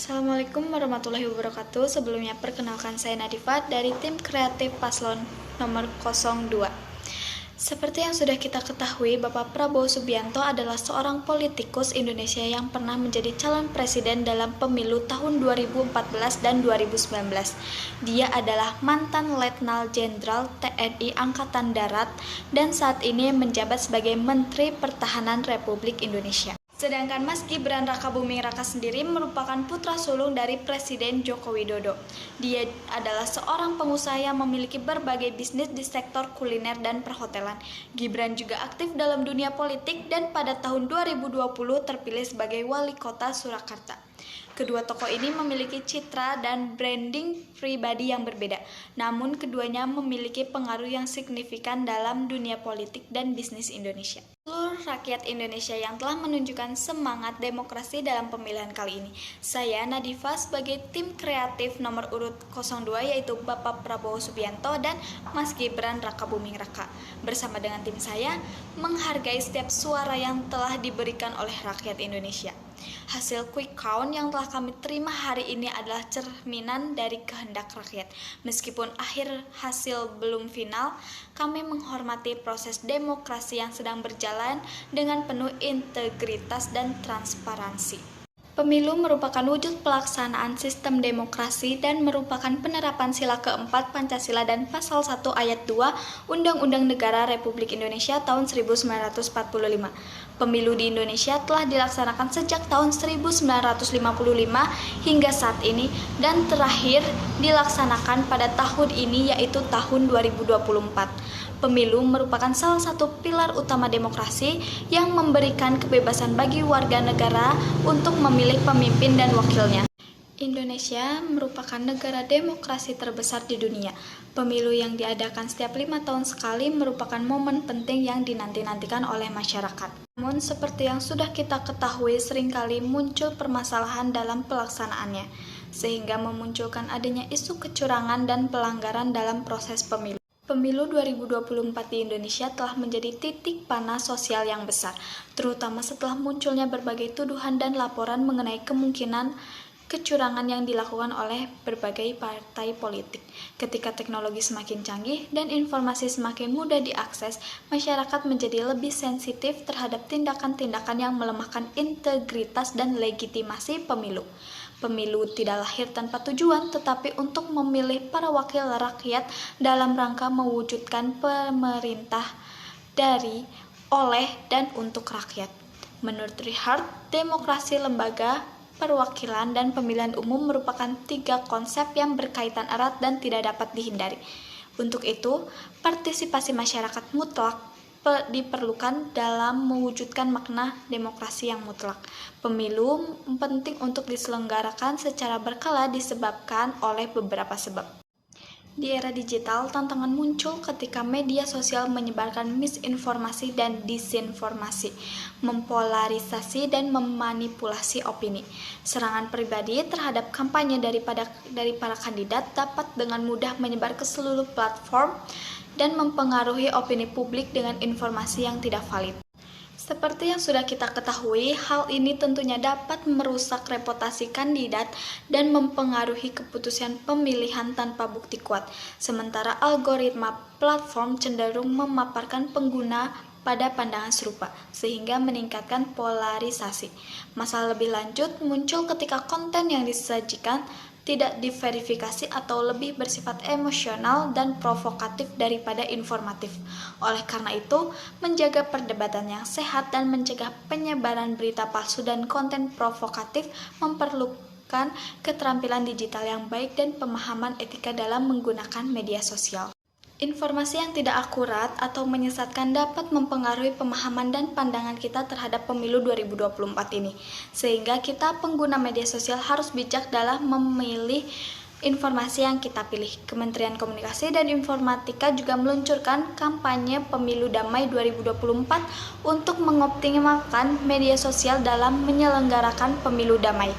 Assalamualaikum warahmatullahi wabarakatuh. Sebelumnya perkenalkan saya Nadifa dari tim kreatif Paslon nomor 02. Seperti yang sudah kita ketahui, Bapak Prabowo Subianto adalah seorang politikus Indonesia yang pernah menjadi calon presiden dalam pemilu tahun 2014 dan 2019. Dia adalah mantan Letnan Jenderal TNI Angkatan Darat dan saat ini menjabat sebagai Menteri Pertahanan Republik Indonesia. Sedangkan Mas Gibran Rakabuming Raka sendiri merupakan putra sulung dari Presiden Joko Widodo. Dia adalah seorang pengusaha yang memiliki berbagai bisnis di sektor kuliner dan perhotelan. Gibran juga aktif dalam dunia politik dan pada tahun 2020 terpilih sebagai wali kota Surakarta. Kedua tokoh ini memiliki citra dan branding pribadi yang berbeda, namun keduanya memiliki pengaruh yang signifikan dalam dunia politik dan bisnis Indonesia. Seluruh rakyat Indonesia yang telah menunjukkan semangat demokrasi dalam pemilihan kali ini. Saya Nadifa sebagai tim kreatif nomor urut 02 yaitu Bapak Prabowo Subianto dan Mas Gibran Rakabuming Raka. Bersama dengan tim saya menghargai setiap suara yang telah diberikan oleh rakyat Indonesia. Hasil quick count yang telah kami terima hari ini adalah cerminan dari kehendak rakyat. Meskipun akhir hasil belum final, kami menghormati proses demokrasi yang sedang berjalan dengan penuh integritas dan transparansi. Pemilu merupakan wujud pelaksanaan sistem demokrasi dan merupakan penerapan sila keempat Pancasila dan pasal 1 ayat 2 Undang-Undang Negara Republik Indonesia tahun 1945. Pemilu di Indonesia telah dilaksanakan sejak tahun 1955 hingga saat ini dan terakhir dilaksanakan pada tahun ini yaitu tahun 2024. Pemilu merupakan salah satu pilar utama demokrasi yang memberikan kebebasan bagi warga negara untuk memilih pemimpin dan wakilnya. Indonesia merupakan negara demokrasi terbesar di dunia. Pemilu yang diadakan setiap 5 tahun sekali merupakan momen penting yang dinanti-nantikan oleh masyarakat. Namun seperti yang sudah kita ketahui, seringkali muncul permasalahan dalam pelaksanaannya, sehingga memunculkan adanya isu kecurangan dan pelanggaran dalam proses pemilu. Pemilu 2024 di Indonesia telah menjadi titik panas sosial yang besar, terutama setelah munculnya berbagai tuduhan dan laporan mengenai kemungkinan kecurangan yang dilakukan oleh berbagai partai politik. Ketika teknologi semakin canggih dan informasi semakin mudah diakses, masyarakat menjadi lebih sensitif terhadap tindakan-tindakan yang melemahkan integritas dan legitimasi pemilu. Pemilu tidak lahir tanpa tujuan, tetapi untuk memilih para wakil rakyat dalam rangka mewujudkan pemerintah dari, oleh, dan untuk rakyat. Menurut Richard, demokrasi lembaga, perwakilan, dan pemilihan umum merupakan 3 konsep yang berkaitan erat dan tidak dapat dihindari. Untuk itu, partisipasi masyarakat mutlak diperlukan dalam mewujudkan makna demokrasi yang mutlak. Pemilu penting untuk diselenggarakan secara berkala disebabkan oleh beberapa sebab. Di era digital, tantangan muncul ketika media sosial menyebarkan misinformasi dan disinformasi, mempolarisasi dan memanipulasi opini. Serangan pribadi terhadap kampanye dari para kandidat dapat dengan mudah menyebar ke seluruh platform dan mempengaruhi opini publik dengan informasi yang tidak valid. Seperti yang sudah kita ketahui, hal ini tentunya dapat merusak reputasi kandidat dan mempengaruhi keputusan pemilihan tanpa bukti kuat. Sementara algoritma platform cenderung memaparkan pengguna pada pandangan serupa, sehingga meningkatkan polarisasi. Masalah lebih lanjut muncul ketika konten yang disajikan tidak diverifikasi atau lebih bersifat emosional dan provokatif daripada informatif. Oleh karena itu, menjaga perdebatan yang sehat dan mencegah penyebaran berita palsu dan konten provokatif memerlukan keterampilan digital yang baik dan pemahaman etika dalam menggunakan media sosial. Informasi yang tidak akurat atau menyesatkan dapat mempengaruhi pemahaman dan pandangan kita terhadap pemilu 2024 ini. Sehingga kita pengguna media sosial harus bijak dalam memilih informasi yang kita pilih. Kementerian Komunikasi dan Informatika juga meluncurkan kampanye Pemilu Damai 2024 untuk mengoptimalkan media sosial dalam menyelenggarakan pemilu damai.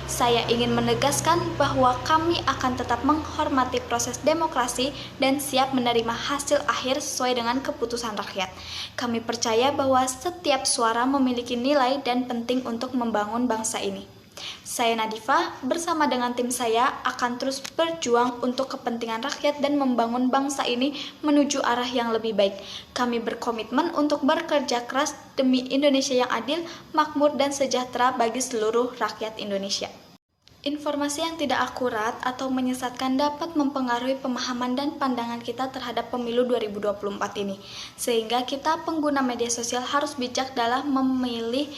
Saya ingin menegaskan bahwa kami akan tetap menghormati proses demokrasi dan siap menerima hasil akhir sesuai dengan keputusan rakyat. Kami percaya bahwa setiap suara memiliki nilai dan penting untuk membangun bangsa ini. Saya Nadifa, bersama dengan tim saya akan terus berjuang untuk kepentingan rakyat dan membangun bangsa ini menuju arah yang lebih baik. Kami berkomitmen untuk bekerja keras demi Indonesia yang adil, makmur, dan sejahtera bagi seluruh rakyat Indonesia. Informasi yang tidak akurat atau menyesatkan dapat mempengaruhi pemahaman dan pandangan kita terhadap pemilu 2024 ini. Sehingga kita pengguna media sosial harus bijak dalam memilih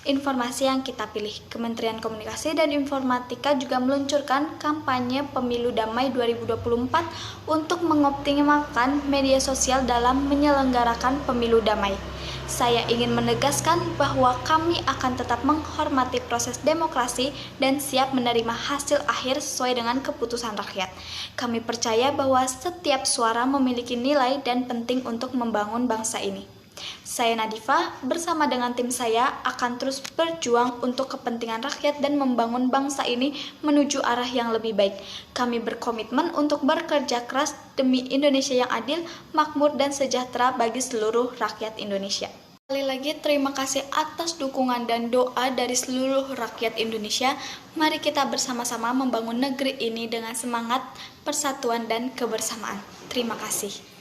informasi yang kita pilih. Kementerian Komunikasi dan Informatika juga meluncurkan kampanye Pemilu Damai 2024 untuk mengoptimalkan media sosial dalam menyelenggarakan pemilu damai. Saya ingin menegaskan bahwa kami akan tetap menghormati proses demokrasi dan siap menerima hasil akhir sesuai dengan keputusan rakyat. Kami percaya bahwa setiap suara memiliki nilai dan penting untuk membangun bangsa ini. Saya Nadifa, bersama dengan tim saya akan terus berjuang untuk kepentingan rakyat dan membangun bangsa ini menuju arah yang lebih baik. Kami berkomitmen untuk bekerja keras demi Indonesia yang adil, makmur, dan sejahtera bagi seluruh rakyat Indonesia. Sekali lagi terima kasih atas dukungan dan doa dari seluruh rakyat Indonesia. Mari kita bersama-sama membangun negeri ini dengan semangat persatuan dan kebersamaan. Terima kasih.